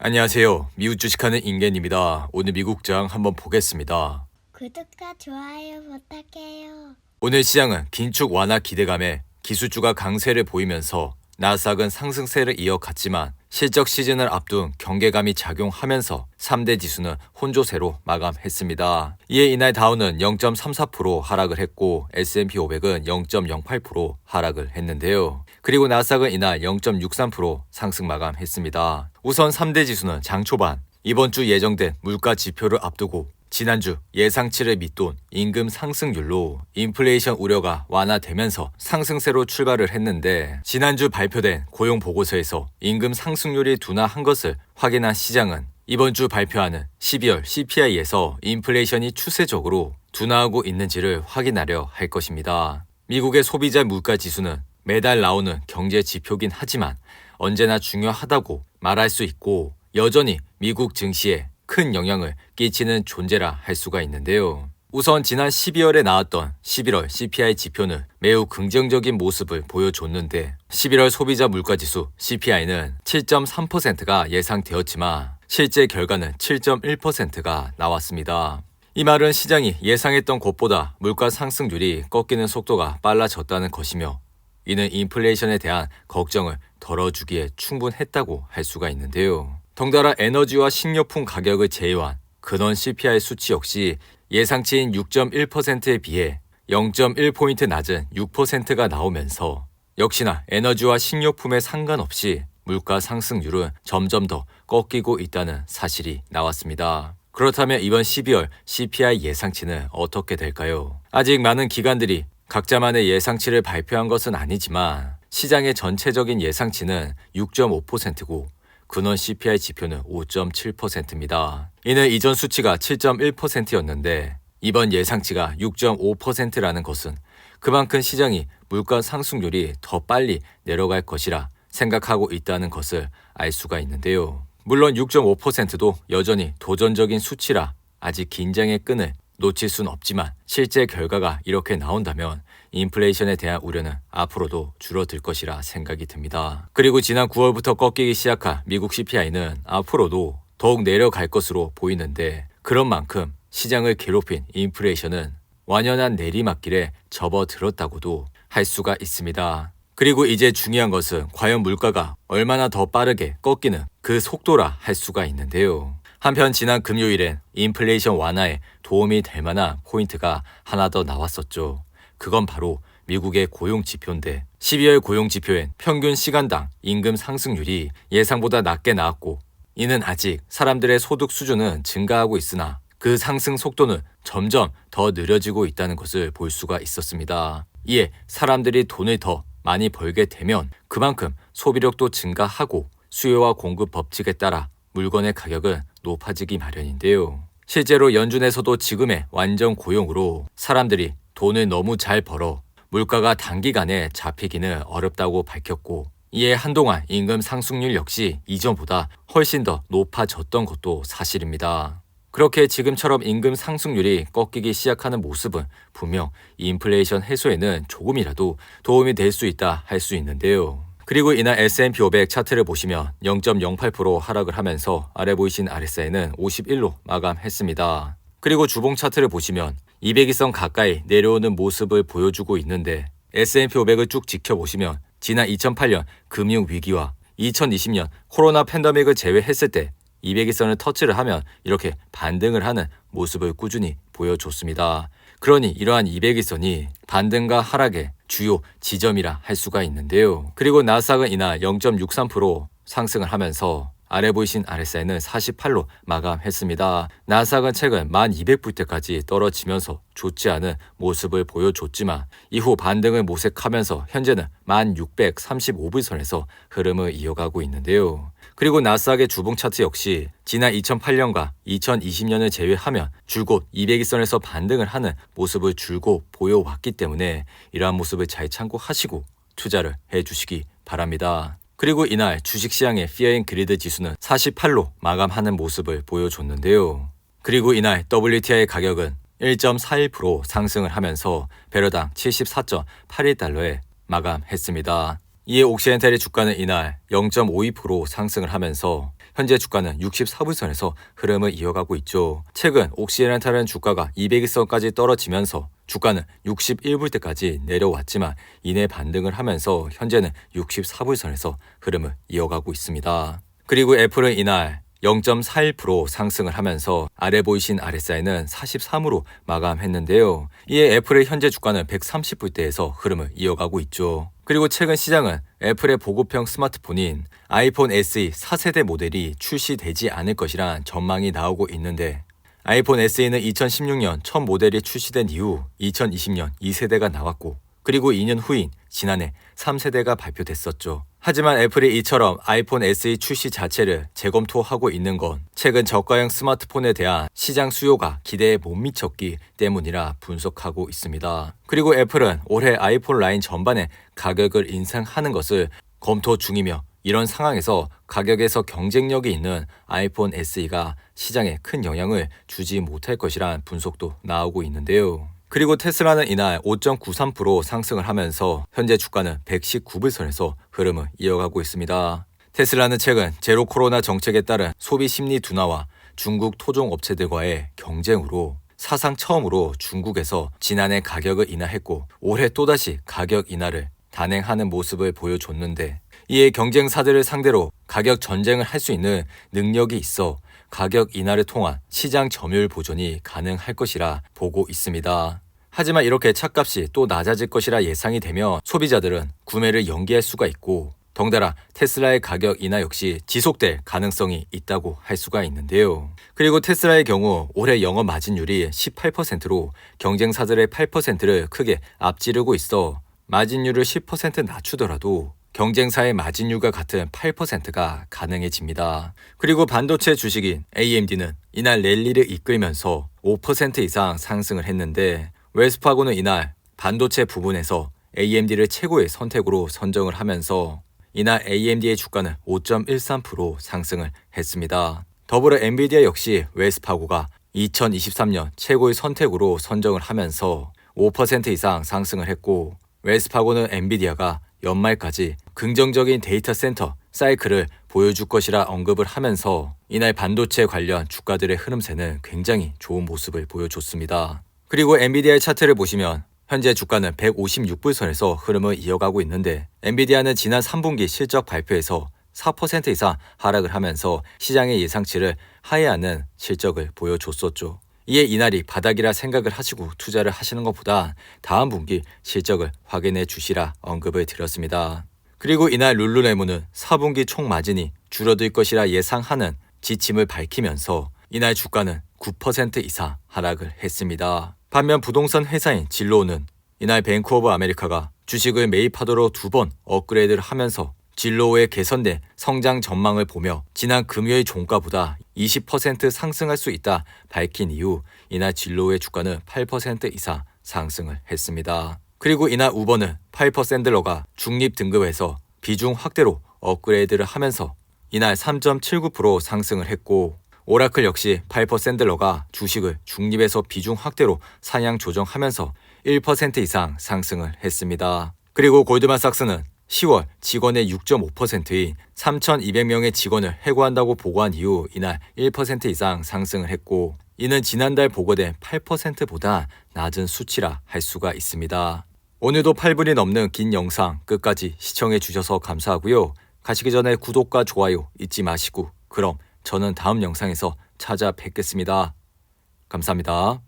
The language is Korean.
안녕하세요. 미국 주식하는 인겐입니다. 오늘 미국장 한번 보겠습니다. 구독과 좋아요 부탁해요. 오늘 시장은 긴축 완화 기대감에 기술주가 강세를 보이면서 나스닥은 상승세를 이어갔지만 실적 시즌을 앞둔 경계감이 작용하면서 3대 지수는 혼조세로 마감했습니다. 이에 이날 다우는 0.34% 하락을 했고 S&P 500은 0.08% 하락을 했는데요. 그리고 나스닥은 이날 0.63% 상승 마감했습니다. 우선 3대 지수는 장 초반 이번 주 예정된 물가 지표를 앞두고 지난주 예상치를 밑돈 임금 상승률로 인플레이션 우려가 완화되면서 상승세로 출발을 했는데 지난주 발표된 고용 보고서에서 임금 상승률이 둔화한 것을 확인한 시장은 이번 주 발표하는 12월 CPI에서 인플레이션이 추세적으로 둔화하고 있는지를 확인하려 할 것입니다. 미국의 소비자 물가 지수는 매달 나오는 경제 지표긴 하지만 언제나 중요하다고 말할 수 있고 여전히 미국 증시에 큰 영향을 끼치는 존재라 할 수가 있는데요. 우선 지난 12월에 나왔던 11월 CPI 지표는 매우 긍정적인 모습을 보여줬는데 11월 소비자 물가지수 CPI는 7.3%가 예상되었지만 실제 결과는 7.1%가 나왔습니다. 이 말은 시장이 예상했던 것보다 물가 상승률이 꺾이는 속도가 빨라졌다는 것이며 이는 인플레이션에 대한 걱정을 덜어주기에 충분했다고 할 수가 있는데요. 덩달아 에너지와 식료품 가격을 제외한 근원 CPI 수치 역시 예상치인 6.1%에 비해 0.1포인트 낮은 6%가 나오면서 역시나 에너지와 식료품에 상관없이 물가 상승률은 점점 더 꺾이고 있다는 사실이 나왔습니다. 그렇다면 이번 12월 CPI 예상치는 어떻게 될까요? 아직 많은 기관들이 각자만의 예상치를 발표한 것은 아니지만 시장의 전체적인 예상치는 6.5%고 근원 CPI 지표는 5.7%입니다. 이는 이전 수치가 7.1%였는데 이번 예상치가 6.5%라는 것은 그만큼 시장이 물가 상승률이 더 빨리 내려갈 것이라 생각하고 있다는 것을 알 수가 있는데요. 물론 6.5%도 여전히 도전적인 수치라 아직 긴장의 끈을 놓칠 순 없지만 실제 결과가 이렇게 나온다면 인플레이션에 대한 우려는 앞으로도 줄어들 것이라 생각이 듭니다. 그리고 지난 9월부터 꺾이기 시작한 미국 CPI는 앞으로도 더욱 내려갈 것으로 보이는데 그런 만큼 시장을 괴롭힌 인플레이션은 완연한 내리막길에 접어들었다고도 할 수가 있습니다. 그리고 이제 중요한 것은 과연 물가가 얼마나 더 빠르게 꺾이는 그 속도라 할 수가 있는데요. 한편 지난 금요일엔 인플레이션 완화에 도움이 될 만한 포인트가 하나 더 나왔었죠. 그건 바로 미국의 고용지표인데 12월 고용지표엔 평균 시간당 임금 상승률이 예상보다 낮게 나왔고 이는 아직 사람들의 소득 수준은 증가하고 있으나 그 상승 속도는 점점 더 느려지고 있다는 것을 볼 수가 있었습니다. 이에 사람들이 돈을 더 많이 벌게 되면 그만큼 소비력도 증가하고 수요와 공급 법칙에 따라 물건의 가격은 높아지기 마련인데요. 실제로 연준에서도 지금의 완전 고용으로 사람들이 돈을 너무 잘 벌어 물가가 단기간에 잡히기는 어렵다고 밝혔고 이에 한동안 임금 상승률 역시 이전보다 훨씬 더 높아졌던 것도 사실입니다. 그렇게 지금처럼 임금 상승률이 꺾이기 시작하는 모습은 분명 인플레이션 해소에는 조금이라도 도움이 될 수 있다 할 수 있는데요. 그리고 이날 S&P 500 차트를 보시면 0.08% 하락을 하면서 아래 보이신 RSI는 51로 마감했습니다. 그리고 주봉 차트를 보시면 200일선 가까이 내려오는 모습을 보여주고 있는데 S&P 500을 쭉 지켜보시면 지난 2008년 금융위기와 2020년 코로나 팬데믹을 제외했을 때 200일선을 터치를 하면 이렇게 반등을 하는 모습을 꾸준히 보여줬습니다. 그러니 이러한 200일선이 반등과 하락의 주요 지점이라 할 수가 있는데요. 그리고 나스닥은 이날 0.63% 상승을 하면서 아래 보이신 RSI는 48로 마감했습니다. 나스닥은 최근 1200불 때까지 떨어지면서 좋지 않은 모습을 보여줬지만 이후 반등을 모색하면서 현재는 1635불 선에서 흐름을 이어가고 있는데요. 그리고 나스닥의 주봉 차트 역시 지난 2008년과 2020년을 제외하면 줄곧 200일선에서 반등을 하는 모습을 줄곧 보여왔기 때문에 이러한 모습을 잘 참고하시고 투자를 해주시기 바랍니다. 그리고 이날 주식시장의 Fear and Greed 지수는 48로 마감하는 모습을 보여줬는데요. 그리고 이날 WTI 가격은 1.41% 상승을 하면서 배럴당 74.81달러에 마감했습니다. 이에 옥시덴탈의 주가는 이날 0.52% 상승을 하면서 현재 주가는 64불선에서 흐름을 이어가고 있죠. 최근 옥시덴탈은 주가가 200일선까지 떨어지면서 주가는 61불대까지 내려왔지만 이내 반등을 하면서 현재는 64불선에서 흐름을 이어가고 있습니다. 그리고 애플은 이날 0.41% 상승을 하면서 아래 보이신 RSI는 43으로 마감했는데요. 이에 애플의 현재 주가는 130불대에서 흐름을 이어가고 있죠. 그리고 최근 시장은 애플의 보급형 스마트폰인 아이폰 SE 4세대 모델이 출시되지 않을 것이란 전망이 나오고 있는데 아이폰 SE는 2016년 첫 모델이 출시된 이후 2020년 2세대가 나왔고 그리고 2년 후인 지난해 3세대가 발표됐었죠. 하지만 애플이 이처럼 아이폰 SE 출시 자체를 재검토하고 있는 건 최근 저가형 스마트폰에 대한 시장 수요가 기대에 못 미쳤기 때문이라 분석하고 있습니다. 그리고 애플은 올해 아이폰 라인 전반에 가격을 인상하는 것을 검토 중이며 이런 상황에서 가격에서 경쟁력이 있는 아이폰 SE가 시장에 큰 영향을 주지 못할 것이란 분석도 나오고 있는데요. 그리고 테슬라는 이날 5.93% 상승을 하면서 현재 주가는 119불선에서 흐름을 이어가고 있습니다. 테슬라는 최근 제로 코로나 정책에 따른 소비 심리 둔화와 중국 토종 업체들과의 경쟁으로 사상 처음으로 중국에서 지난해 가격을 인하했고 올해 또다시 가격 인하를 단행하는 모습을 보여줬는데 이에 경쟁사들을 상대로 가격 전쟁을 할 수 있는 능력이 있어 가격 인하를 통한 시장 점유율 보존이 가능할 것이라 보고 있습니다. 하지만 이렇게 차값이 또 낮아질 것이라 예상이 되며 소비자들은 구매를 연기할 수가 있고 덩달아 테슬라의 가격 인하 역시 지속될 가능성이 있다고 할 수가 있는데요. 그리고 테슬라의 경우 올해 영업 마진율이 18%로 경쟁사들의 8%를 크게 앞지르고 있어 마진율을 10% 낮추더라도 경쟁사의 마진율과 같은 8%가 가능해집니다. 그리고 반도체 주식인 AMD는 이날 랠리를 이끌면서 5% 이상 상승을 했는데 웰스파고는 이날 반도체 부분에서 AMD를 최고의 선택으로 선정을 하면서 이날 AMD의 주가는 5.13% 상승을 했습니다. 더불어 엔비디아 역시 웰스파고가 2023년 최고의 선택으로 선정을 하면서 5% 이상 상승을 했고 웰스파고는 엔비디아가 연말까지 긍정적인 데이터 센터 사이클을 보여줄 것이라 언급을 하면서 이날 반도체 관련 주가들의 흐름세는 굉장히 좋은 모습을 보여줬습니다. 그리고 엔비디아의 차트를 보시면 현재 주가는 156불선에서 흐름을 이어가고 있는데 엔비디아는 지난 3분기 실적 발표에서 4% 이상 하락을 하면서 시장의 예상치를 하회하는 실적을 보여줬었죠. 이에 이날이 바닥이라 생각을 하시고 투자를 하시는 것보다 다음 분기 실적을 확인해 주시라 언급을 드렸습니다. 그리고 이날 룰루레몬은 4분기 총 마진이 줄어들 것이라 예상하는 지침을 밝히면서 이날 주가는 9% 이상 하락을 했습니다. 반면 부동산 회사인 진로우는 이날 뱅크 오브 아메리카가 주식을 매입하도록 2번 업그레이드를 하면서 진로우의 개선된 성장 전망을 보며 지난 금요일 종가보다 20% 상승할 수 있다 밝힌 이후 이날 진로우의 주가는 8% 이상 상승을 했습니다. 그리고 이날 우버는 파이퍼 샌들러가 중립 등급에서 비중 확대로 업그레이드를 하면서 이날 3.79% 상승을 했고 오라클 역시 파이퍼 샌들러가 주식을 중립에서 비중 확대로 상향 조정하면서 1% 이상 상승을 했습니다. 그리고 골드만삭스는 10월 직원의 6.5%인 3,200명의 직원을 해고한다고 보고한 이후 이날 1% 이상 상승을 했고 이는 지난달 보고된 8%보다 낮은 수치라 할 수가 있습니다. 오늘도 8분이 넘는 긴 영상 끝까지 시청해 주셔서 감사하고요. 가시기 전에 구독과 좋아요 잊지 마시고 그럼 저는 다음 영상에서 찾아뵙겠습니다. 감사합니다.